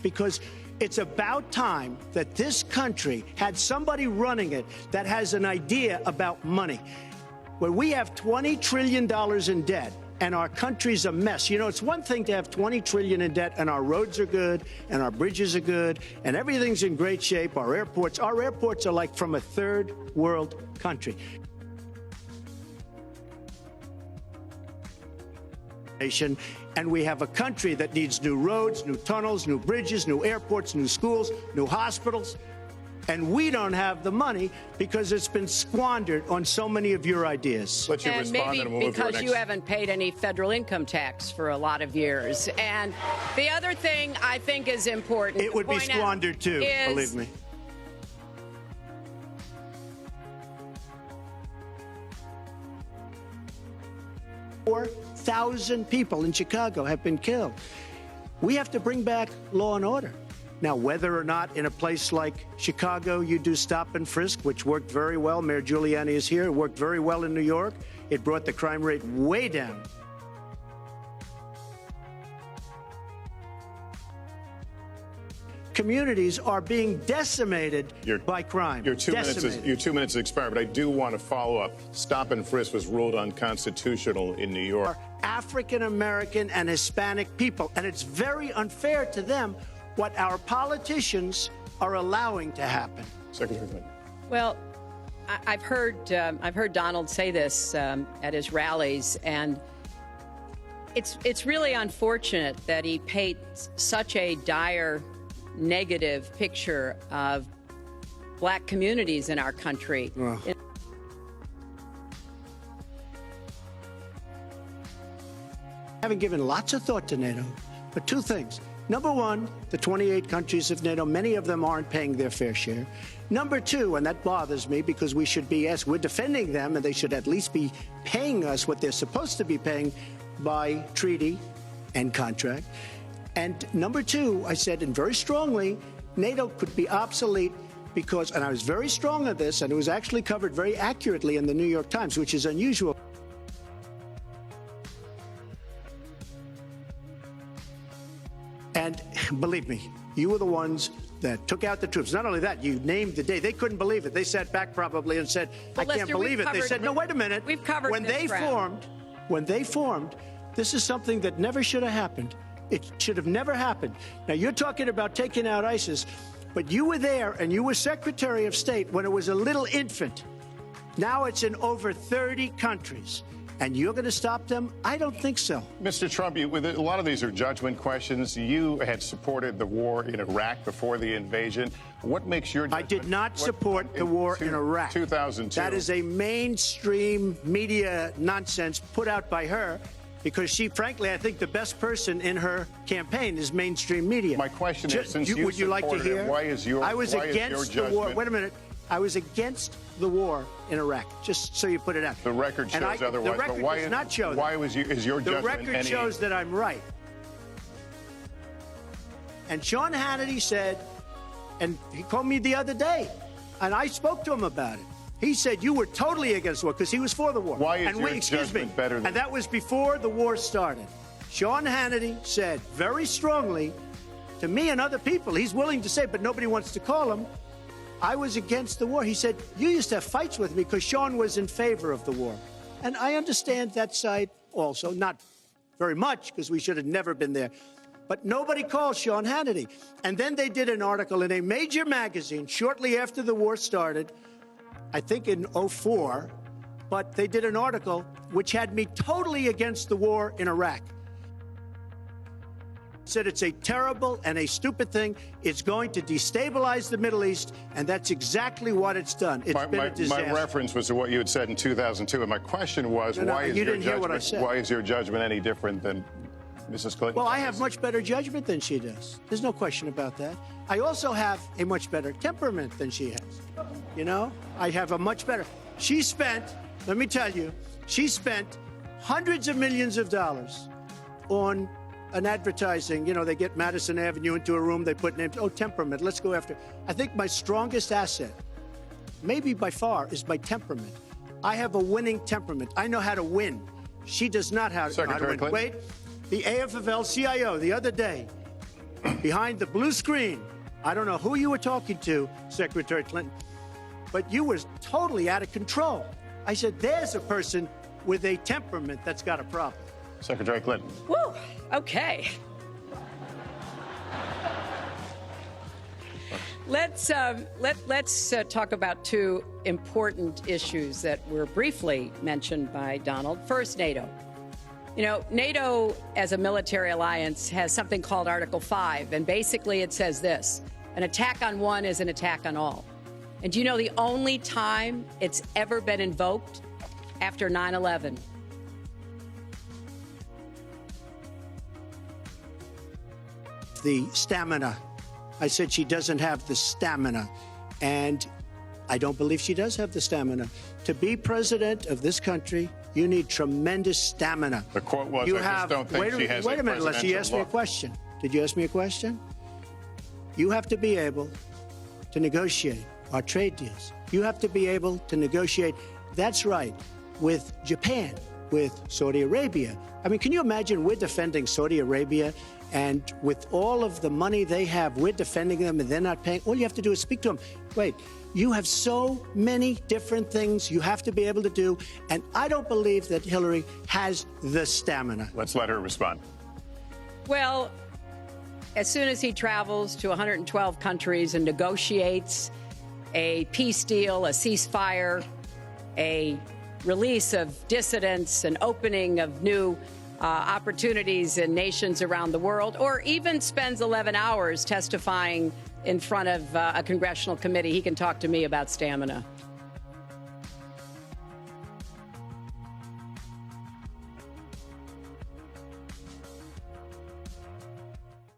because it's about time that this country had somebody running it that has an idea about money. When we have $20 trillion in debt and our country's a mess, you know, it's one thing to have $20 trillion in debt and our roads are good and our bridges are good and everything's in great shape. Our airports are like from a third world country. And we have a country that needs new roads, new tunnels, new bridges, new airports, new schools, new hospitals. And we don't have the money because it's been squandered on so many of your ideas. Let you respond, maybe and we'll because you haven't paid any federal income tax for a lot of years. And the other thing I think is important. It would be squandered too, believe me. 4,000 people in Chicago have been killed. We have to bring back law and order. Now, whether or not in a place like Chicago you do stop and frisk, which worked very well, Mayor Giuliani is here, it worked very well in New York. It brought the crime rate way down. Communities are being decimated by crime. Your 2 minutes expired, but I do want to follow up. Stop and frisk was ruled unconstitutional in New York. African American and Hispanic people, and it's very unfair to them what our politicians are allowing to happen. Secretary Clinton. Well, I've heard Donald say this at his rallies, and it's really unfortunate that he paints such a dire, negative picture of black communities in our country. Having given lots of thought to NATO, but two things. Number one, the 28 countries of NATO, many of them aren't paying their fair share. Number two, and that bothers me because we should be, yes, we're defending them and they should at least be paying us what they're supposed to be paying by treaty and contract. And number two, I said, and very strongly, NATO could be obsolete because, and I was very strong on this, and it was actually covered very accurately in the New York Times, which is unusual. And believe me, you were the ones that took out the troops. Not only that, you named the day. They couldn't believe it. They sat back probably and said, I can't believe it. They said, no, wait a minute. We've covered when they formed, this is something that never should have happened. It should have never happened. Now, you're talking about taking out ISIS, but you were there and you were Secretary of State when it was a little infant. Now it's in over 30 countries. And you're going to stop them? I don't think so. Mr. Trump, a lot of these are judgment questions. You had supported the war in Iraq before the invasion. What makes your judgment? I did not support the war in Iraq. 2002. That is a mainstream media nonsense put out by her because she, frankly, I think the best person in her campaign is mainstream media. My question is, since you would you like to hear? Why is your I was against the war. Wait a minute. I was against the war in Iraq, just so you put it out. The record shows otherwise. The record does not show that. Why is your judgment The record shows that I'm right. And Sean Hannity said, and he called me the other day, and I spoke to him about it. He said you were totally against the war because he was for the war. Why is your judgment better than... And that was before the war started. Sean Hannity said very strongly to me and other people, he's willing to say, but nobody wants to call him, I was against the war. He said, you used to have fights with me because Sean was in favor of the war. And I understand that side also, not very much because we should have never been there. But nobody called Sean Hannity. And then they did an article in a major magazine shortly after the war started, I think in 2004, but they did an article which had me totally against the war in Iraq. Said it's a terrible and a stupid thing. It's going to destabilize the Middle East, and that's exactly what it's done. It's been a disaster. My reference was to what you had said in 2002, and my question was, why is your judgment any different than Mrs. Clinton? Well, I have much better judgment than she does. There's no question about that. I also have a much better temperament than she has. You know, I have a much better. She spent, let me tell you, she spent hundreds of millions of dollars on an advertising, you know, they get Madison Avenue into a room, they put names, temperament, let's go after. I think my strongest asset, maybe by far, is my temperament. I have a winning temperament. I know how to win. She does not know how to win. Clinton. Wait, the AFL-CIO the other day behind the blue screen. I don't know who you were talking to, Secretary Clinton, but you were totally out of control. I said, there's a person with a temperament that's got a problem. Secretary Clinton. Woo, okay. Let's talk about two important issues that were briefly mentioned by Donald. First, NATO. You know, NATO as a military alliance has something called Article 5, and basically it says this: an attack on one is an attack on all. And do you know the only time it's ever been invoked? After 9/11. The stamina. I said she doesn't have the stamina, and I don't believe she does have the stamina. To be president of this country, you need tremendous stamina. The quote was, you I have, just don't think she has wait a minute, presidential you asked me a look. question. Did you ask me a question? You have to be able to negotiate our trade deals. You have to be able to negotiate, that's right, with Japan, with Saudi Arabia. I mean, can you imagine we're defending Saudi Arabia, and with all of the money they have, we're defending them and they're not paying? All you have to do is speak to them. Wait, you have so many different things you have to be able to do, and I don't believe that Hillary has the stamina. Let's let her respond. Well, as soon as he travels to 112 countries and negotiates a peace deal, a ceasefire, a release of dissidents, an opening of new opportunities in nations around the world, or even spends 11 hours testifying in front of a congressional committee, he can talk to me about stamina.